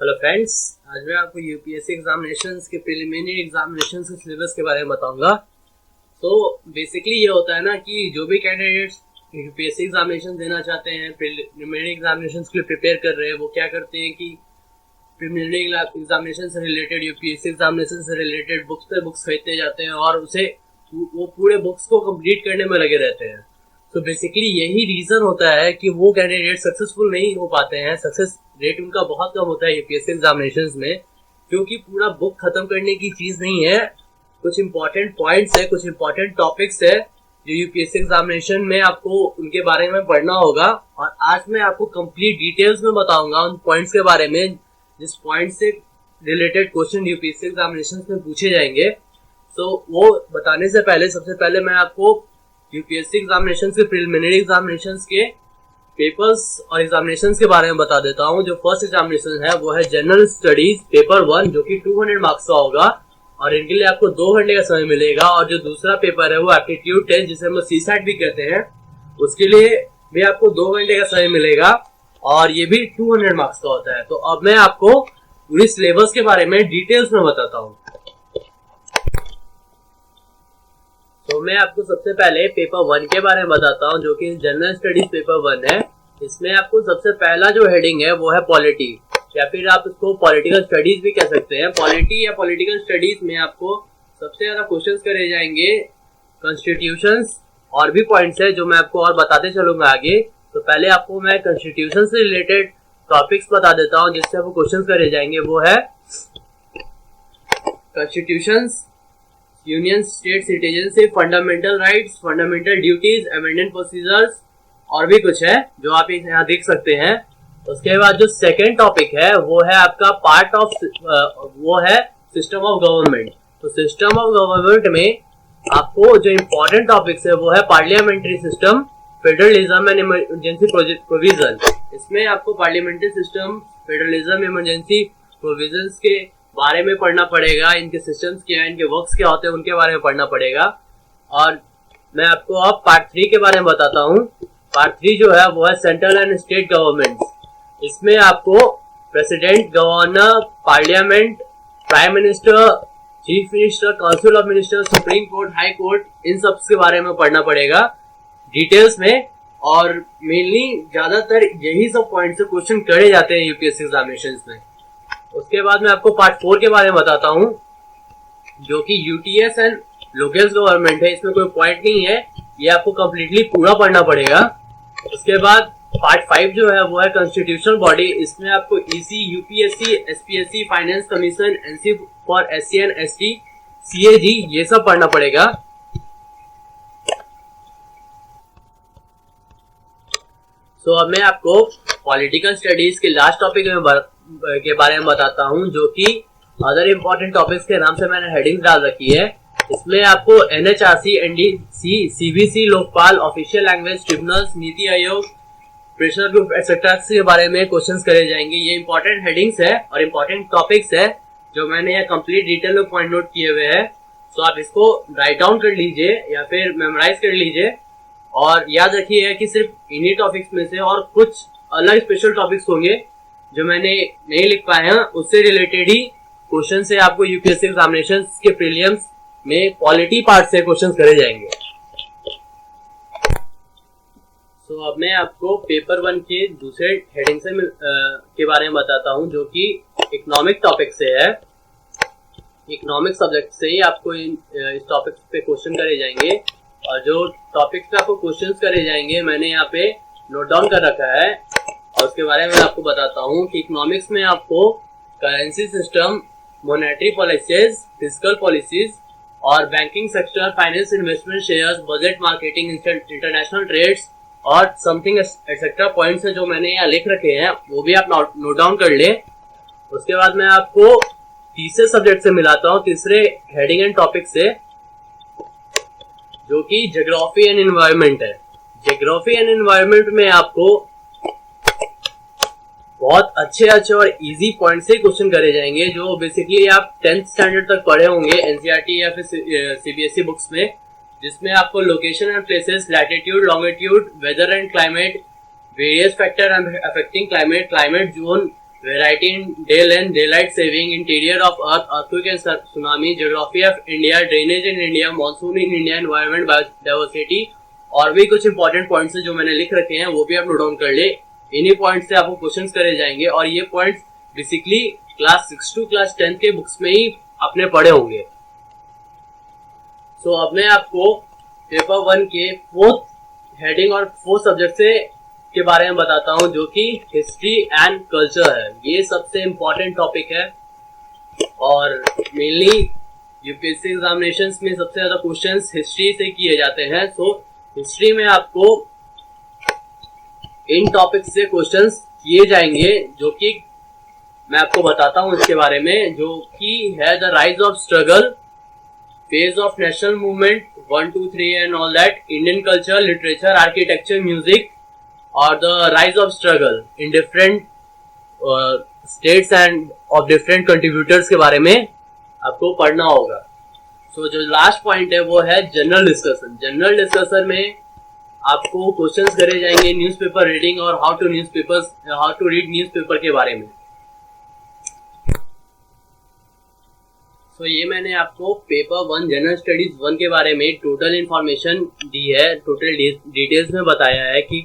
Hello friends, आज मैं आपको यूपीएससी एग्जामिनेशंस के प्रिलिमिनरी एग्जामिनेशंस के सिलेबस के बारे में बताऊंगा। तो बेसिकली ये होता है ना कि जो भी कैंडिडेट्स यूपीएससी एग्जामिनेशन देना चाहते हैं, प्रिलिमिनरी एग्जामिनेशंस के लिए प्रिपेयर कर रहे हैं, वो क्या करते हैं कि प्रिलिमिनरी एग्जामिनेशन से रिलेटेड, यूपीएससी एग्जामिनेशन से रिलेटेड बुक्स पे बुक्स खरीदते जाते हैं और वो पूरे बुक्स को कंप्लीट करने में लगे रहते हैं। तो बेसिकली यही रीजन होता है कि वो कैंडिडेट सक्सेसफुल नहीं हो पाते हैं। सक्सेस रेट उनका बहुत कम होता है यूपीएससी एग्जामिनेशंस में, क्योंकि पूरा बुक खत्म करने की चीज नहीं है। कुछ इंपॉर्टेंट पॉइंट्स है, कुछ इंपॉर्टेंट टॉपिक्स है जो यूपीएससी एग्जामिनेशन में आपको उनके बारे में पढ़ना होगा। और आज मैं आपको कंप्लीट डिटेल्स में बताऊंगा उन पॉइंट्स के बारे में जिस पॉइंट से रिलेटेड क्वेश्चन यूपीएससी एग्जामिनेशन में पूछे जाएंगे। तो वो बताने से पहले सबसे पहले मैं आपको यूपीएससी एग्जामिनेशन के प्रिलिमिनरी एग्जामिनेशन के पेपर्स और एग्जामिनेशन के बारे में बता देता हूँ। जो फर्स्ट एग्जामिनेशन है वो है जनरल स्टडीज पेपर 1, जो कि 200 मार्क्स का होगा और इनके लिए आपको 2 घंटे का समय मिलेगा। और जो दूसरा पेपर है वो एप्टीट्यूड टेस्ट, जिसे हम सीसैट भी कहते हैं, उसके लिए भी आपको 2 घंटे का समय मिलेगा और ये भी 200 मार्क्स का होता है। तो अब मैं आपको पूरी सिलेबस के बारे में डिटेल्स में बताता हूँ। तो मैं आपको सबसे पहले पेपर 1 के बारे में बताता हूँ, जो कि जनरल स्टडीज पेपर 1 है। इसमें आपको सबसे पहला जो हेडिंग है वो है पॉलिटी, या फिर आप इसको पॉलिटिकल स्टडीज भी कह सकते हैं। पॉलिटी या पॉलिटिकल स्टडीज में आपको सबसे ज्यादा क्वेश्चंस करे जाएंगे कॉन्स्टिट्यूशंस, और भी पॉइंट्स है जो मैं आपको और बताते चलूंगा आगे। तो पहले आपको मैं कॉन्स्टिट्यूशन से रिलेटेड टॉपिक्स बता देता हूँ जिससे आपको क्वेश्चन करे जाएंगे। वो है constitutions, union state citizenship, fundamental rights, fundamental duties, amendment procedures, और भी कुछ है जो आप यहाँ देख सकते हैं। उसके बाद जो सेकेंड टॉपिक है वो है आपका पार्ट ऑफ वो है सिस्टम ऑफ गवर्नमेंट। तो सिस्टम ऑफ गवर्नमेंट में आपको जो इम्पोर्टेंट टॉपिक्स है वो है parliamentary system, federalism and emergency provision. इसमें आपको parliamentary system, federalism, emergency provisions के बारे में पढ़ना पड़ेगा। इनके सिस्टम्स क्या है, इनके वर्क्स क्या होते हैं, उनके बारे में पढ़ना पड़ेगा। और मैं आपको अब पार्ट 3 के बारे में बताता हूँ। पार्ट 3 जो है वो है सेंट्रल एंड स्टेट गवर्नमेंट। इसमें आपको president, governor, parliament, prime minister, chief minister, council of minister, supreme court, high court, इन सब के बारे में पढ़ना पड़ेगा डिटेल्स में। और मेनली ज्यादातर यही सब पॉइंट से क्वेश्चन करे जाते हैं यूपीएससी एग्जामिनेशन में। उसके बाद मैं आपको पार्ट 4 के बारे में बताता हूँ, जो कि यूटीएस एंड लोकल गवर्नमेंट है। इसमें कोई पॉइंट नहीं है, ये आपको कंप्लीटली पूरा पढ़ना पड़ेगा। उसके बाद पार्ट 5 जो है वो है कॉन्स्टिट्यूशनल बॉडी। इसमें आपको EC, UPSC, SPSC, finance commission, NC for SC and ST, CAG, ये सब पढ़ना पड़ेगा। तो अब मैं आपको पॉलिटिकल स्टडीज के लास्ट टॉपिक के बारे में बताता हूँ, जो कि अदर इम्पोर्टेंट टॉपिक्स के नाम से मैंने हेडिंग डाल रखी है। इसमें आपको NHRC, NDC, CBC, Lokpal, official language tribunals, NITI Aayog, pressure group etcetera के बारे में क्वेश्चंस करे जाएंगे। ये इंपॉर्टेंट हेडिंग्स है और इम्पोर्टेंट टॉपिक्स है जो मैंने यहाँ कंप्लीट डिटेल में पॉइंट नोट किए हुए हैं। तो आप इसको राइट डाउन कर लीजिए या फिर मेमोराइज कर लीजिए और याद रखिए कि सिर्फ इन्हीं टॉपिक्स में से और कुछ अलग स्पेशल टॉपिक्स होंगे जो मैंने नहीं लिख पाए हैं, उससे रिलेटेड ही क्वेश्चन से आपको यूपीएससी एग्जामिनेशन के प्रीलिम्स में पॉलिटी पार्ट से क्वेश्चन करे जाएंगे। तो अब मैं आपको पेपर 1 के दूसरे हेडिंग से के बारे में बताता हूं, जो कि इकोनॉमिक टॉपिक से है। इकोनॉमिक सब्जेक्ट से ही आपको इस टॉपिक पे क्वेश्चन करे जाएंगे। और जो टॉपिक पे आपको क्वेश्चन करे जाएंगे मैंने यहाँ पे नोट डाउन कर रखा है और उसके बारे में आपको बताता हूँ कि इकोनॉमिक्स में आपको currency system, monetary policies, fiscal policies और banking sector, finance, investment, shares, budget, marketing, international trades और समथिंग एक्सेट्रा पॉइंट्स है जो मैंने यहाँ लिख रखे हैं, वो भी आप नोट डाउन कर ले। उसके बाद मैं आपको तीसरे सब्जेक्ट से मिलाता हूँ, तीसरे हेडिंग एंड टॉपिक से, जो कि ज्योग्राफी एंड एनवायरनमेंट है। ज्योग्राफी एंड एनवायरनमेंट में आपको बहुत अच्छे और इजी पॉइंट से क्वेश्चन करे जाएंगे, जो बेसिकली आप 10th स्टैंडर्ड तक पढ़े होंगे एनसीईआरटी या फिर सीबीएसई बुक्स में, जिसमें आपको location and places, latitude, longitude, weather and climate, various factor affecting climate, climate zone, variety in day length, daylight saving, interior of earth, earthquake and tsunami, geography of India, drainage in India, monsoon in India, environment, biodiversity, और भी कुछ important points जो मैंने लिख रखे हैं वो भी आप नोट डाउन कर ले। इन्हीं पॉइंट्स से आपको क्वेश्चंस करे जाएंगे और ये points basically class 6 to class 10 के बुक्स में ही आपने पढ़े होंगे। सो अब मैं आपको पेपर 1 के 4th हेडिंग और 4 सब्जेक्ट से के बारे में बताता हूं, जो कि हिस्ट्री एंड कल्चर है। ये सबसे इम्पोर्टेंट टॉपिक है और मेनली यूपीएससी एग्जामिनेशंस में सबसे ज्यादा क्वेश्चंस हिस्ट्री से किए जाते हैं। सो हिस्ट्री में आपको इन टॉपिक से क्वेश्चंस किए जाएंगे, जो कि मैं आपको बताता हूं इसके बारे में, जो कि है the rise of struggle, phase of national movement 1 2 3 and all that, Indian culture, literature, architecture, music और the rise of struggle in different states and of different contributors के बारे में आपको पढ़ना होगा। सो जो लास्ट पॉइंट है वो है जनरल डिस्कशन। जनरल डिस्कशन में आपको क्वेश्चंस करे जाएंगे न्यूज़पेपर रीडिंग और हाउ टू रीड न्यूज़पेपर के बारे में। सो ये मैंने आपको पेपर 1 जनरल स्टडीज 1 के बारे में टोटल इंफॉर्मेशन दी है, टोटल डिटेल्स में बताया है कि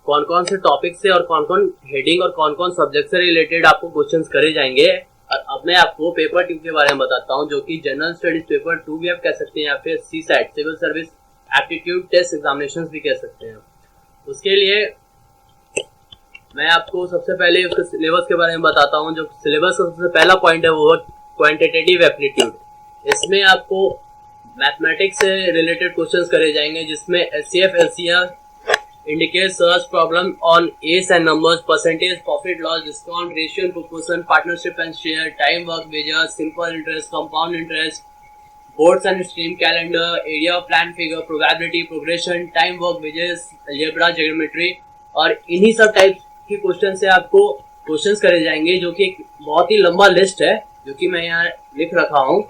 कौन कौन से टॉपिक से और कौन कौन हेडिंग और कौन कौन सब्जेक्ट से रिलेटेड आपको क्वेश्चंस करे जाएंगे। अब मैं आपको पेपर 2 के बारे में बताता हूं, जो कि जनरल स्टडीज पेपर 2 भी आप कह सकते हैं या फिर CSAT civil service aptitude test examinations भी कह सकते हैं। उसके लिए मैं आपको सबसे पहले उसके सिलेबस के बारे में बताता हूं। जो सिलेबस का सबसे पहला पॉइंट है वो क्वांटिटेटिव एप्टीट्यूड। इसमें आपको मैथमेटिक्स से रिलेटेड क्वेश्चंस करे जाएंगे, जिसमें HCF, LCR, indicate search problem on A's and numbers, percentage, profit loss, discount, ratio and proportion, partnership and share, time work wages, simple interest, compound interest, boards and stream calendar, area of plan figure, probability, progression, time work wages, algebra, geometry और इन्हीं सब type के question से आपको questions करे जाएंगे, जो कि एक बहुत ही लंबा लिस्ट है जो कि मैं यहाँ लिख रखा हूँ।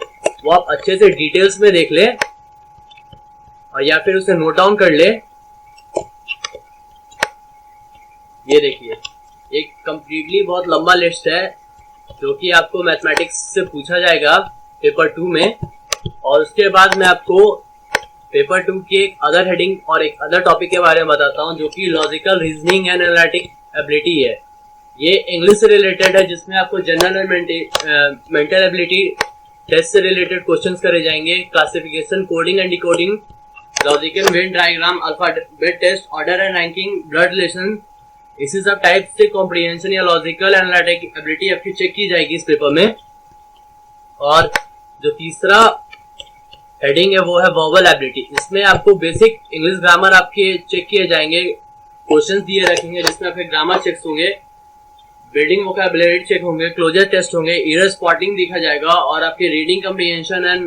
वो आप अच्छे से डिटेल्स में देख ले और या फिर उसे नोट डाउन कर ले। ये देखिए एक कंप्लीटली बहुत लंबा लिस्ट है जो कि आपको मैथमेटिक्स से पूछा जाएगा पेपर 2 में। और उसके बाद मैं आपको पेपर 2 की एक अदर हेडिंग और एक अदर टॉपिक के बारे में बताता हूँ, जो कि logical reasoning and analytic ability है। ये इंग्लिश से रिलेटेड है, जिसमें आपको general and mental ability test से रिलेटेड क्वेश्चंस करे जाएंगे। Classification, coding and decoding, logical Venn diagram, alphabet test, order and ranking, blood relation, इसी सब टाइप से कॉम्प्रिहेंशन या लॉजिकल एनालिटिक एबिलिटी आपकी चेक की जाएगी इस पेपर में। और जो तीसरा हेडिंग है वो है वर्बल एबिलिटी। इसमें आपको बेसिक इंग्लिश ग्रामर आपके चेक किए जाएंगे, क्वेश्चंस दिए रखेंगे जिसमें आपके ग्रामर चेक्स होंगे, बिल्डिंग वोकैबुलरी चेक होंगे, क्लोजर टेस्ट होंगे, एरर स्पॉटिंग देखा जाएगा और आपके रीडिंग कम्प्रिहेंशन एंड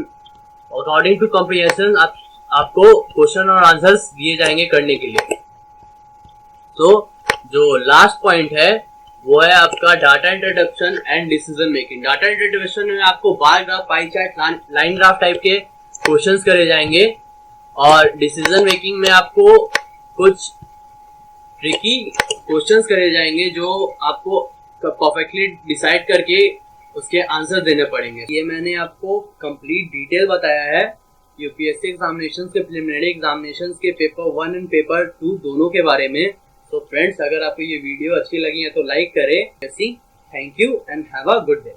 अकॉर्डिंग टू कम्प्रिहेंशन आपको क्वेश्चन और आंसर्स दिए जाएंगे करने के लिए। तो जो लास्ट पॉइंट है वो है आपका data introduction and decision making. Data introduction में आपको bar graph, pie chart, line graph type के क्वेश्चंस करे जाएंगे और डिसीजन मेकिंग में आपको कुछ ट्रिकी क्वेश्चंस करे जाएंगे जो आपको परफेक्टली डिसाइड करके उसके आंसर देने पड़ेंगे। ये मैंने आपको कंप्लीट डिटेल बताया है यूपीएससी एग्जामिनेशंस के प्रिलिमिनरी एग्जामिनेशंस के पेपर 1 एंड पेपर 2 दोनों के बारे में। तो फ्रेंड्स, अगर आपको ये वीडियो अच्छी लगी है तो लाइक करें। Thank you and have a good day.